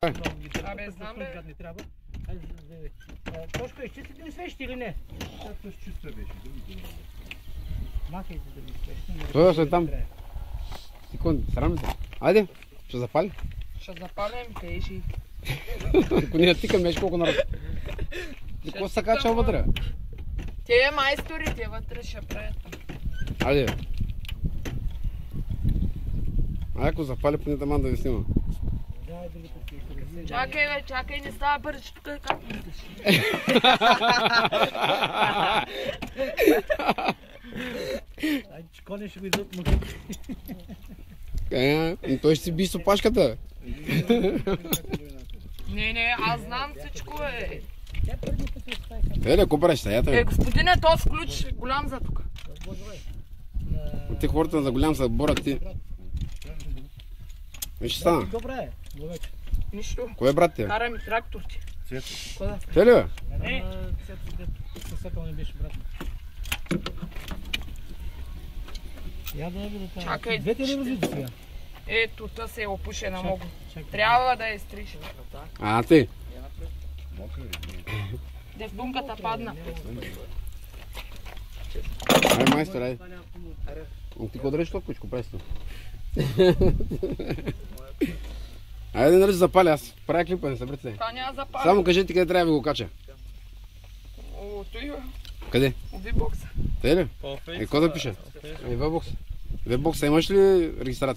Абе, знам бе. Тошко, изчистите ли свещи или не? Както с чиста беше. Махайте да ми свещи. Той е там. Секунди, срам се. Айде, ще запали. Ще запалим тежи. Ако ние тикаме, виж колко народ. Какво се качва вътре? Те майсторите вътре ще правят. Айде. Айде, ако запали, поне таман да ви снима. Чакай бе, чакай, не става бързо, тук е как мислиш. Айде, че коне ще го идват мъките. Той ще си би с опашката. Не, аз знам всичко е. Еле, ако правиш стаята? Господине, то с ключ голям за тук. Те хората за голям се борят ти. Виж стана. Добре, повече. Нищо. Кой е брат ти? Кара ми трактор ти. Кода? Те ли бе? Съсекал не беше брат. Я да видя това. Чакай. Двете ли развити сега? Ето, та се е опушена много. Трябва да я стриж. А, ти? Девдунката падна. Ай, майстор, ай. Ти какво дръжиш това кучко, престо? Айде, нали запали, аз правя клипа, не събрете се. Това няма запали. Само кажете къде трябва да ви го кача. О, той бе. Къде? Вибокса. Те ли? Какво да пише? Вебокс. Вебокса имаш ли регистрация?